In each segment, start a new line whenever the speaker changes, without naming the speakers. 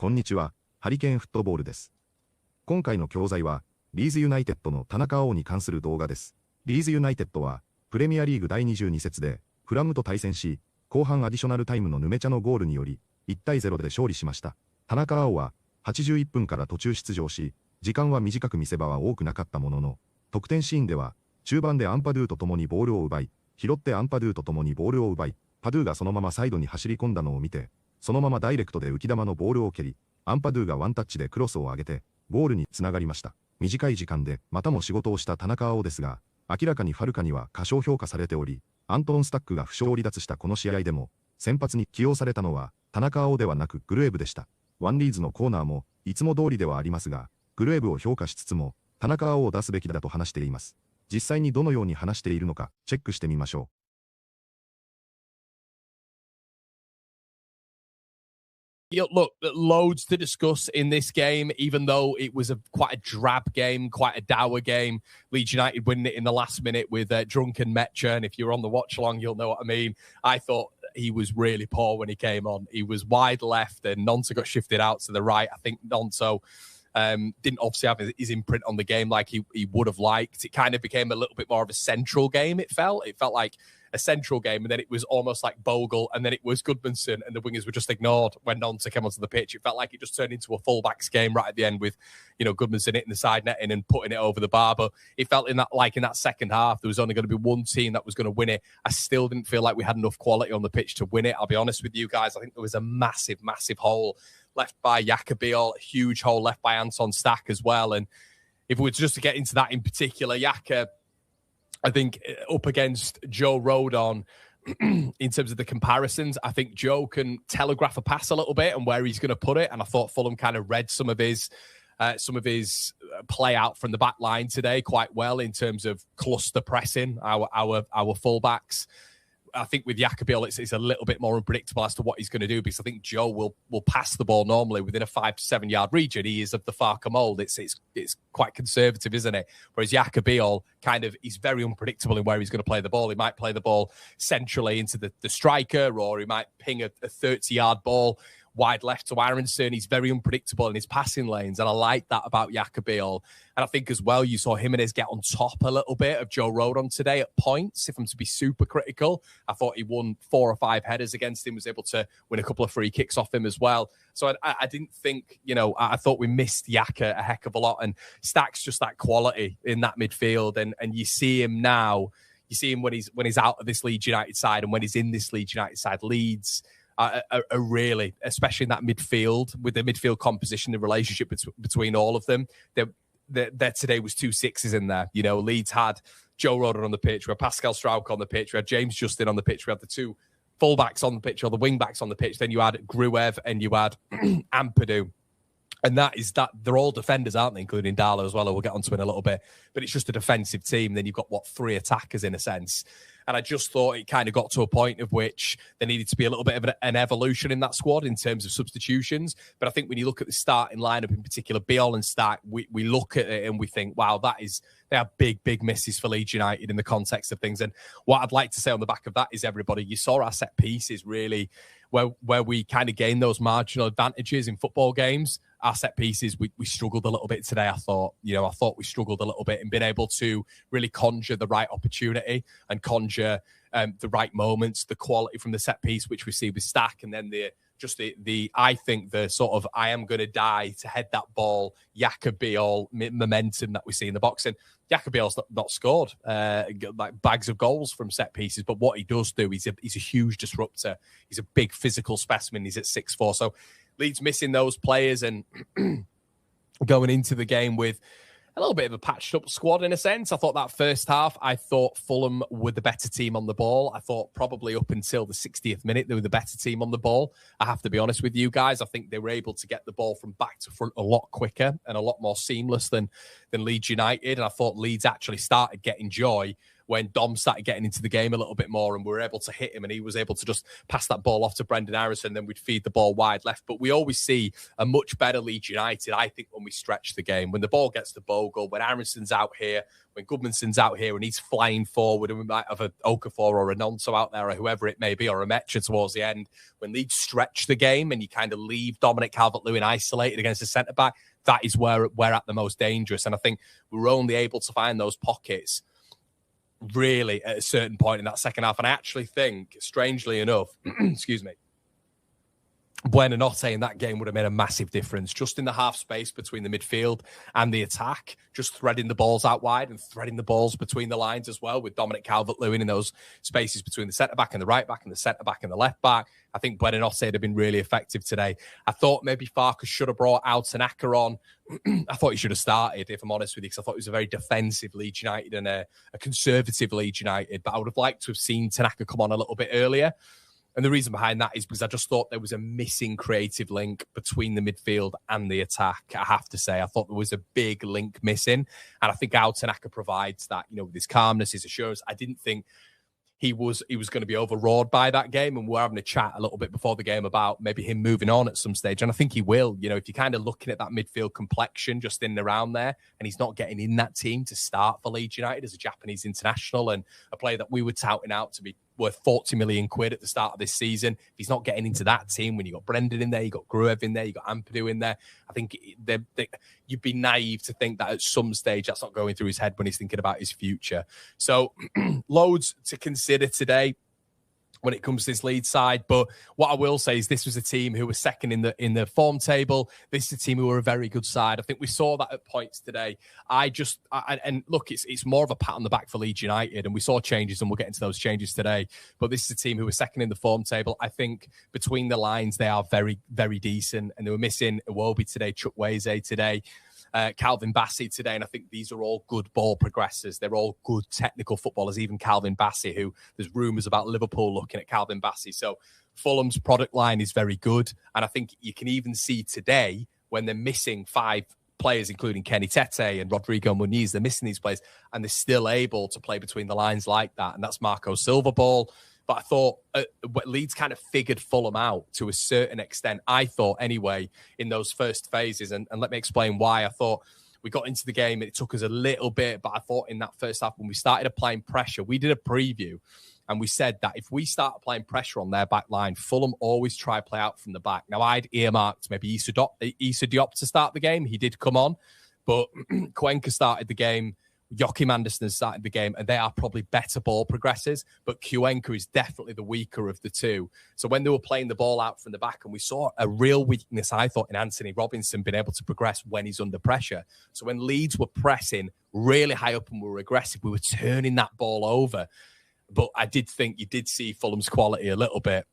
こんにちは、ハリケーンフットボールです。今回の教材は、リーズユナイテッドの田中碧に関する動画です。リーズユナイテッドは、プレミアリーグ第22節で、フラムと対戦し、後半アディショナルタイムのヌメチャのゴールにより、1対0で勝利しました。田中碧は、81分から途中出場し、時間は短く見せ場は多くなかったものの、得点シーンでは、中盤でアンパドゥと共にボールを奪い、拾ってアンパドゥと共にボールを奪い、パドゥがそのままサイドに走り込んだのを見て、そのままダイレクトで浮き球のボールを蹴り、アンパドゥがワンタッチでクロスを上げて、ゴールにつながりました。短い時間でまたも仕事をした田中碧ですが、明らかにファルカには過小評価されており、アントン・スタックが負傷を離脱したこの試合でも、先発に起用されたのは、田中碧ではなくグルエヴでした。ワンリーズのコーナーも、いつも通りではありますが、グルエヴを評価しつつも、田中碧を出すべきだと話しています。実際にどのように話しているのか、チェックしてみましょう。
Yeah, look, loads to discuss in this game, even though it was quite a drab game, quite a dour game. Leeds United winning it in the last minute with drunken Mecha, and if you're on the watch along, you'll know what I mean. I thought he was really poor when he came on. He was wide left, and Nonto got shifted out to the right. I think Nonto didn't obviously have his imprint on the game like he would have liked. It kind of became a little bit more of a central game, it felt like a central game, and then it was almost like Bogle, and then it was Goodmanson, and the wingers were just ignored when Nonto came onto the pitch. It felt like it just turned into a fullbacks game right at the end with, Goodmanson hitting the side netting and putting it over the bar. But it felt in that second half, there was only going to be one team that was going to win it. I still didn't feel like we had enough quality on the pitch to win it. I'll be honest with you guys. I think there was a massive, massive hole left by Yakabiol, a huge hole left by Anton Stack as well. And if we were just to get into that in particular, Yaka, I think up against Joe Rodon, in terms of the comparisons, I think Joe can telegraph a pass a little bit and where he's going to put it. And I thought Fulham kind of read some of his play out from the back line today quite well in terms of cluster pressing our fullbacks. I think with Yakabiol, it's a little bit more unpredictable as to what he's going to do, because I think Joe will pass the ball normally within a 5 to 7 yard region. He is of the Farker mold. It's quite conservative, isn't it? Whereas Yakabiol he's very unpredictable in where he's going to play the ball. He might play the ball centrally into the striker, or he might ping a 30-yard ball wide left to Aronson. He's very unpredictable in his passing lanes, and I like that about Yakabiol. And I think as well, you saw Jimenez get on top a little bit of Joe Rodon today at points. If I'm to be super critical, I thought he won 4 or 5 headers against him, was able to win a couple of free kicks off him as well. So I didn't think, I thought we missed Yaka a heck of a lot, and Stack's just that quality in that midfield. And you see him now, you see him when he's out of this Leeds United side and when he's in this Leeds United side. Leeds are really, especially in that midfield, with the midfield composition, the relationship between all of them, there today was 2 6s in there. Leeds had Joe Rodon on the pitch, we had Pascal Strauch on the pitch, we had James Justin on the pitch, we had the 2 fullbacks on the pitch, or the wing-backs on the pitch, then you had Gruev and you had Ampadu. And they're all defenders, aren't they, including Darlow as well, who we'll get onto in a little bit. But it's just a defensive team. Then you've got, 3 attackers in a sense. And I just thought it kind of got to a point of which there needed to be a little bit of an evolution in that squad in terms of substitutions. But I think when you look at the starting lineup in particular, Biol and Stark, we look at it and we think, wow, they are big, big misses for Leeds United in the context of things. And what I'd like to say on the back of that is, everybody, you saw our set pieces really where we kind of gained those marginal advantages in football games. Our set pieces, we struggled a little bit today, I thought. I thought we struggled a little bit in being able to really conjure the right opportunity and conjure the right moments, the quality from the set piece, which we see with Stack, and then I think the sort of I am going to die to head that ball, Yakabiol momentum that we see in the box. And Yakabiol's not scored like bags of goals from set pieces, but what he does do, he's a huge disruptor. He's a big physical specimen. He's at 6'4". So Leeds missing those players and going into the game with a little bit of a patched up squad in a sense. I thought that first half, I thought Fulham were the better team on the ball. I thought probably up until the 60th minute, they were the better team on the ball. I have to be honest with you guys. I think they were able to get the ball from back to front a lot quicker and a lot more seamless than Leeds United. And I thought Leeds actually started getting joy when Dom started getting into the game a little bit more and we were able to hit him and he was able to just pass that ball off to Brendan Harrison, then we'd feed the ball wide left. But we always see a much better Leeds United, I think, when we stretch the game. When the ball gets to Bogle, when Harrison's out here, when Goodmanson's out here and he's flying forward, and we might have a Okafor or a Nonso out there or whoever it may be, or a Mecha towards the end, when Leeds stretch the game and you kind of leave Dominic Calvert-Lewin isolated against the centre-back, that is where we're at the most dangerous. And I think we were only able to find those pockets really at a certain point in that second half. And I actually think, strangely enough, excuse me, Buonanotte in that game would have made a massive difference, just in the half space between the midfield and the attack, just threading the balls out wide and threading the balls between the lines as well, with Dominic Calvert-Lewin in those spaces between the centre-back and the right-back and the centre-back and the left-back. I think Buonanotte would have been really effective today. I thought maybe Farkas should have brought out Tanaka on. I thought he should have started, if I'm honest with you, because I thought it was a very defensive Leeds United and a conservative Leeds United, but I would have liked to have seen Tanaka come on a little bit earlier. And the reason behind that is because I just thought there was a missing creative link between the midfield and the attack, I have to say. I thought there was a big link missing. And I think Tanaka provides that, you know, with his calmness, his assurance. I didn't think he was going to be overawed by that game. And we're having a chat a little bit before the game about maybe him moving on at some stage. And I think he will. You know, if you're kind of looking at that midfield complexion just in and around there, and he's not getting in that team to start for Leeds United as a Japanese international and a player that we were touting out to be worth 40 million quid at the start of this season. If he's not getting into that team, when you got Brendan in there, you got Gruev in there, you got Ampadu in there, I think you'd be naive to think that at some stage that's not going through his head when he's thinking about his future. So loads to consider today when it comes to this Leeds side. But what I will say is this was a team who was second in the form table. This is a team who were a very good side. I think we saw that at points today. And look, it's more of a pat on the back for Leeds United, and we saw changes, and we'll get into those changes today. But this is a team who was second in the form table. I think between the lines, they are very, very decent, and they were missing Iwobi today, Chukwueze today, Calvin Bassey today, and I think these are all good ball progressors. They're all good technical footballers, even Calvin Bassey, who there's rumours about Liverpool looking at Calvin Bassey. So Fulham's product line is very good, and I think you can even see today when they're missing 5 players, including Kenny Tete and Rodrigo Muniz, they're missing these players, and they're still able to play between the lines like that, and that's Marco Silva ball. But I thought Leeds kind of figured Fulham out to a certain extent, I thought anyway, in those first phases. And let me explain why. I thought we got into the game and it took us a little bit, but I thought in that first half when we started applying pressure, we did a preview and we said that if we start applying pressure on their back line, Fulham always try play out from the back. Now, I'd earmarked maybe Issa Diop to start the game. He did come on, but Cuenca started the game. Joachim Andersen has started the game, and they are probably better ball progressors, but Cuenca is definitely the weaker of the two. So when they were playing the ball out from the back, and we saw a real weakness, I thought, in Anthony Robinson being able to progress when he's under pressure. So when Leeds were pressing really high up and we were aggressive, we were turning that ball over. But I did think you did see Fulham's quality a little bit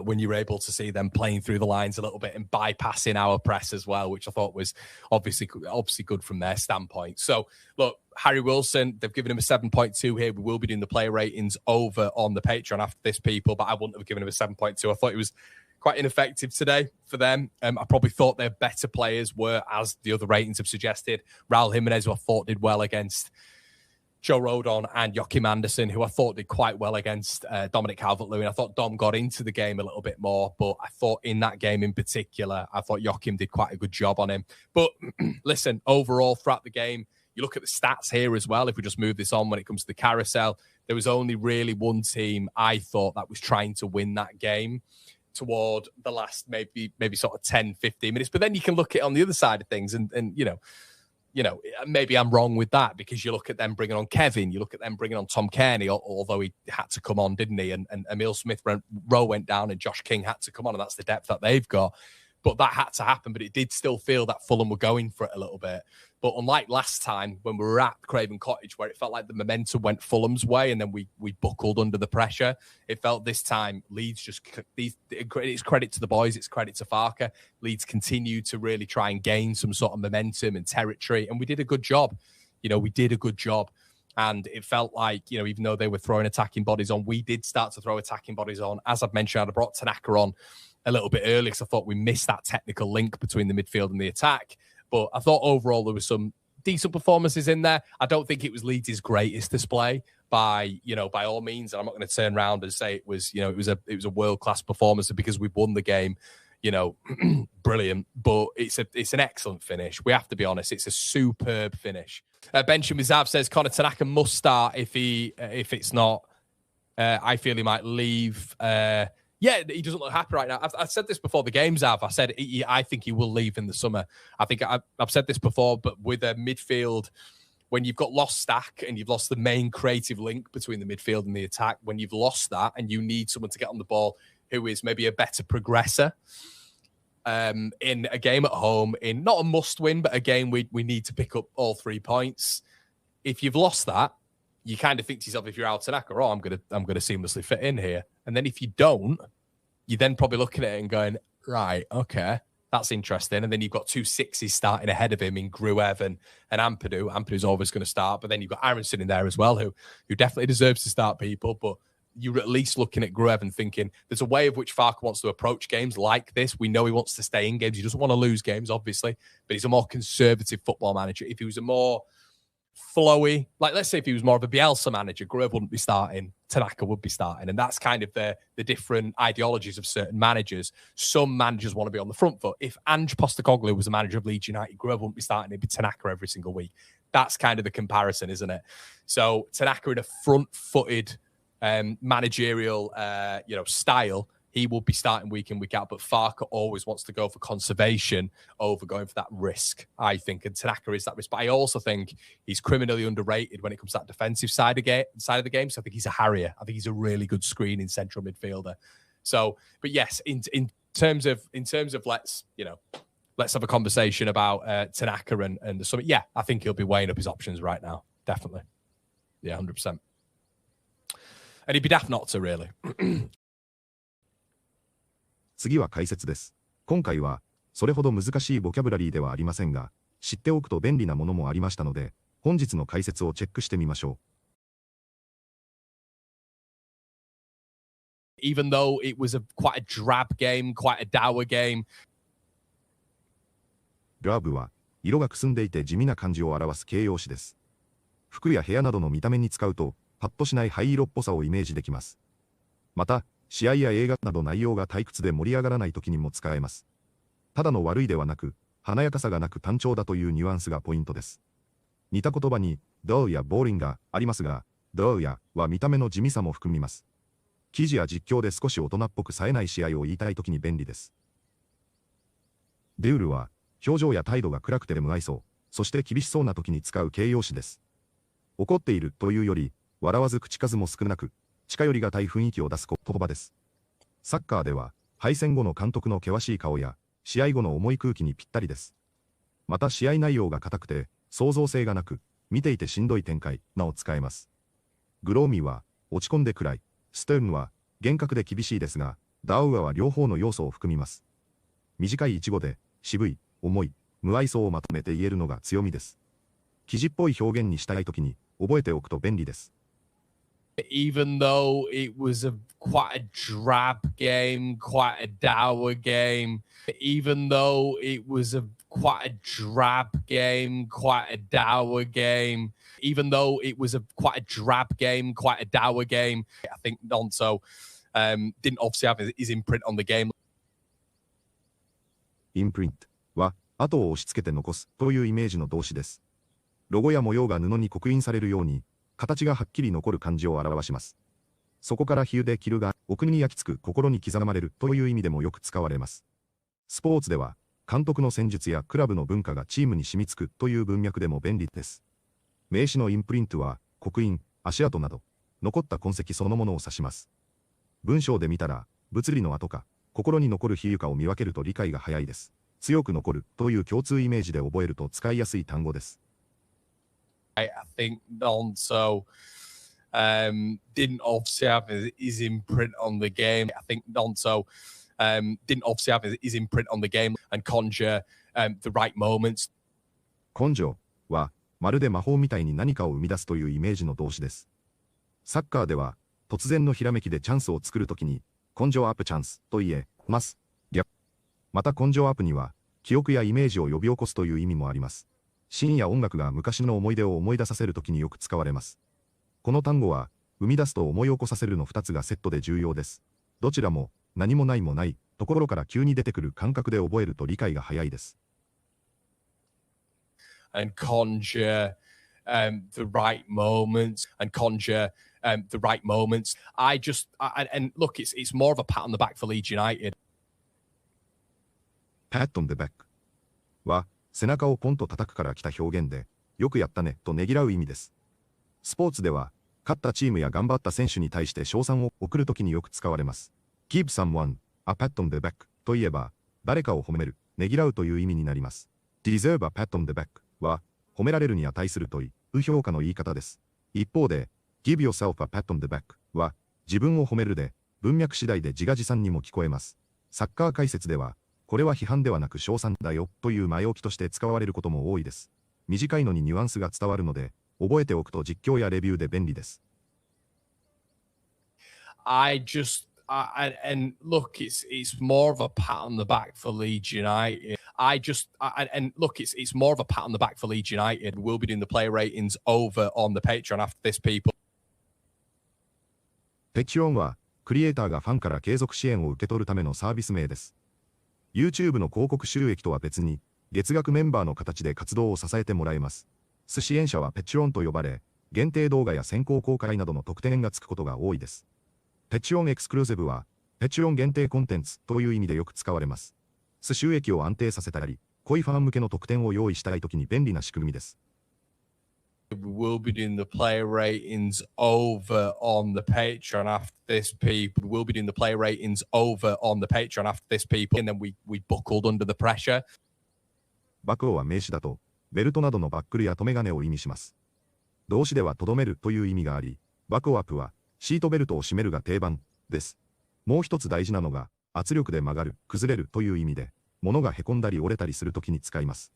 when you were able to see them playing through the lines a little bit and bypassing our press as well, which I thought was obviously good from their standpoint. So, look, Harry Wilson, they've given him a 7.2 here. We will be doing the player ratings over on the Patreon after this, people, but I wouldn't have given him a 7.2. I thought it was quite ineffective today for them. I probably thought their better players were, as the other ratings have suggested, Raul Jimenez, who I thought did well against Joe Rodon, and Joachim Andersen, who I thought did quite well against Dominic Calvert-Lewin. I thought Dom got into the game a little bit more, but I thought in that game in particular, I thought Joachim did quite a good job on him. But listen, overall throughout the game, you look at the stats here as well. If we just move this on when it comes to the carousel, there was only really one team I thought that was trying to win that game toward the last maybe sort of 10, 15 minutes. But then you can look at it on the other side of things and you know, maybe I'm wrong with that, because you look at them bringing on Kevin, you look at them bringing on Tom Kearney, although he had to come on, didn't he? And Emil Smith-Rowe went down and Josh King had to come on, and that's the depth that they've got. But that had to happen, but it did still feel that Fulham were going for it a little bit. But unlike last time when we were at Craven Cottage, where it felt like the momentum went Fulham's way and then we buckled under the pressure, it felt this time Leeds just, it's credit to the boys, it's credit to Farke. Leeds continued to really try and gain some sort of momentum and territory, and we did a good job. You know, we did a good job. And it felt like, you know, even though they were throwing attacking bodies on, we did start to throw attacking bodies on. As I've mentioned, I brought Tanaka on a little bit early because I thought we missed that technical link between the midfield and the attack. But I thought overall there was some decent performances in there. I don't think it was Leeds' greatest display by all means. And I'm not going to turn around and say it was a world-class performance because we've won the game, brilliant. But it's an excellent finish. We have to be honest. It's a superb finish. Benjamin Zav says Connor Tanaka must start if it's not. I feel he might leave. Yeah, he doesn't look happy right now. I've said this before the games, I said I think he will leave in the summer. I think I've said this before, but with a midfield, when you've got lost stack and you've lost the main creative link between the midfield and the attack, when you've lost that and you need someone to get on the ball who is maybe a better progressor in a game at home, in not a must-win, but a game we need to pick up all 3 points. If you've lost that, you kind of think to yourself, if you're out Tanaka, oh, I'm gonna seamlessly fit in here. And then if you don't, you're then probably looking at it and going, right, okay, that's interesting. And then you've got 2 6s starting ahead of him in Gruev and Ampadu. Ampadu's always going to start, but then you've got Aronson in there as well, who definitely deserves to start people. But you're at least looking at Gruev and thinking there's a way of which Farke wants to approach games like this. We know he wants to stay in games. He doesn't want to lose games, obviously, but he's a more conservative football manager. If he was a more flowy, like let's say if he was more of a Bielsa manager, Gruev wouldn't be starting, Tanaka would be starting. And that's kind of the different ideologies of certain managers. Some managers want to be on the front foot. If Ange Postecoglou was the manager of Leeds United, Gruev wouldn't be starting, it'd be Tanaka every single week. That's kind of the comparison, isn't it? So Tanaka in a front-footed managerial style, he will be starting week in, week out, but Farke always wants to go for conservation over going for that risk, I think, and Tanaka is that risk. But I also think he's criminally underrated when it comes to that defensive side of the game. So I think he's a harrier. I think he's a really good screening central midfielder. So, but yes, in terms of let's have a conversation about Tanaka and the summit. Yeah, I think he'll be weighing up his options right now. Definitely. Yeah, 100%. And he'd be daft not to, really.
次は解説です。今回はそれほど難しいボキャブラリーではありませんが、知っておくと便利なものもありましたので、本日の解説をチェックしてみましょ
う。Even though it was quite a drab game, quite a dour game.
ドラブは色がくすんでいて地味な感じを表す形容詞です。服や部屋などの見た目に使うと、パッとしない灰色っぽさをイメージできます。また、試合や映画など内容が退屈で盛り上がらない時にも使えます。ただの悪いではなく、華やかさがなく単調だというニュアンスがポイントです。似た言葉に、ドーやボーリンがありますが、ドーやは見た目の地味さも含みます。記事や実況で少し大人っぽく冴えない試合を言いたい時に便利です。デュールは、表情や態度が暗くて無愛想、そして厳しそうな時に使う形容詞です。怒っているというより、笑わず口数も少なく、近寄りがたい雰囲気を出す言葉です。サッカーでは、敗戦後の監督の険しい顔や、試合後の重い空気にぴったりです。また試合内容が硬くて、創造性がなく、見ていてしんどい展開なお使えます。グローミーは、落ち込んで暗い、ステーンは、厳格で厳しいですが、ダウアは両方の要素を含みます。短い一語で、渋い、重い、無愛想をまとめて言えるのが強みです。記事っぽい表現にしたいときに、覚えておくと便利です。
Even though it was quite a drab game, quite a dour game, even though it was quite a drab game, quite a dour game, even though it was quite a drab game, quite a dour game, I think Nonso didn't obviously have his imprint on the game.
Imprint は跡を押し付けて残すというイメージの動詞です。ロゴや模様が布に刻印されるように、形がはっきり残る感じを表します。そこから比喩で着るが奥に焼き付く心に刻まれるという意味でもよく使われます。スポーツでは監督の戦術やクラブの文化がチームに染み付くという文脈でも便利です。名詞のインプリントは刻印、足跡など残った痕跡そのものを指します。文章で見たら物理の跡か心に残る比喩かを見分けると理解が早いです。強く残るという共通イメージで覚えると使いやすい単語です。
I think Nonso didn't obviously have his imprint on the game. I think Nonso didn't obviously have his imprint on the game and conjure the right moments.
根性はまるで魔法みたいに何かを生み出すというイメージの動詞です。サッカーでは突然のひらめきでチャンスを作るときに根性アップチャンスと言えます。また根性アップには記憶やイメージを呼び起こすという意味もあります。シーンや音楽が昔の思い出を思い出させるときによく使われます。この単語は、生み出すと思い起こさせるの2つがセットで重要です。どちらも、何もないもないところから急に出てくる感覚で覚えると理解が早いです。
And conjure the right moments and conjure the right moments. And look, it's more of a pat on the back for Leeds United.
Pat on the back は背中をポンと叩くから来た表現で、よくやったねとねぎらう意味です。スポーツでは、勝ったチームや頑張った選手に対して称賛を送るときによく使われます。Give someone a pat on the back といえば、誰かを褒める、ねぎらうという意味になります。Deserve a pat on the back は、褒められるに値するという評価の言い方です。一方で、Give yourself a pat on the back は、自分を褒めるで、文脈次第で自画自賛にも聞こえます。サッカー解説では、これは批判ではなく称賛だよという前置きとして使われることも多いです。短いのにニュアンスが伝わるので、覚えておくと実況やレビューで便利です。
And look, it's more of a pat on the back for Leeds United. And look, it's more of a pat on the back for Leeds United. We'll be doing the play ratings over on the Patreon after this, people.
ペチロンは、クリエイターがファンから継続支援を受け取るためのサービス名です。YouTube の広告収益とは別に、月額メンバーの形で活動を支えてもらえます。支援者はペチロンと呼ばれ、限定動画や先行公開などの特典がつくことが多いです。ペチロンエクスクルーシブは、ペチロン限定コンテンツという意味でよく使われます。収益を安定させたり、濃いファン向けの特典を用意したいときに便利な仕組みです。
We'll be doing the play ratings over on the Patreon after this, people. We'll be doing the play ratings over on the Patreon after this, people. And then we buckled under the pressure.
バクオは名詞だと、ベルトなどのバックルや留め金を意味します。動詞ではとどめるという意味があり、バクオアップはシートベルトを締めるが定番です。もう一つ大事なのが、圧力で曲がる、崩れるという意味で、物がへこんだり折れたりするときに使います。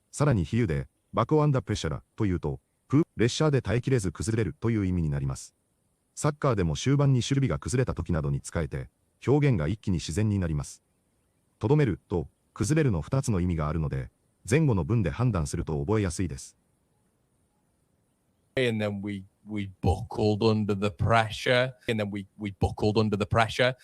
さらに比喩で、バクオアンダープレッシャーというと、プレッシャーで耐えきれず崩れるという意味になります。サッカーでも終盤に守備が崩れた時などに使えて、表現が一気に自然になります。とどめると崩れるの2つの意味があるので、前後の文で判断すると覚えやすいです。
And then we buckled under the pressure. And then we buckled under the pressure.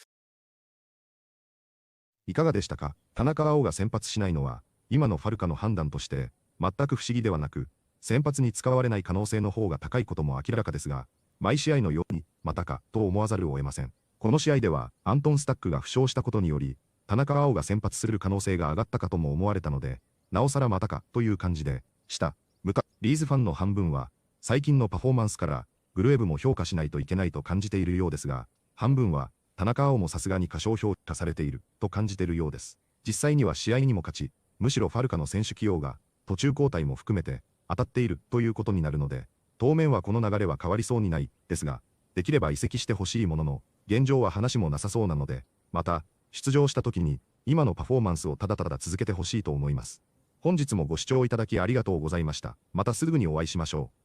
いかがでしたか？田中碧が先発しないのは、今のファルカの判断として、全く不思議ではなく、先発に使われない可能性の方が高いことも明らかですが、毎試合のように、またか、と思わざるを得ません。この試合では、アントン・スタックが負傷したことにより、田中碧が先発する可能性が上がったかとも思われたので、なおさらまたか、という感じでした。リーズファンの半分は、最近のパフォーマンスから、グルエヴも評価しないといけないと感じているようですが、半分は、田中碧もさすがに過小評価されている、と感じているようです。実際には試合にも勝ち、むしろファルカの選手起用が、途中交代も含めて、当たっているということになるので、当面はこの流れは変わりそうにないですが、できれば移籍してほしいものの、現状は話もなさそうなので、また、出場した時に、今のパフォーマンスをただただ続けてほしいと思います。本日もご視聴いただきありがとうございました。またすぐにお会いしましょう。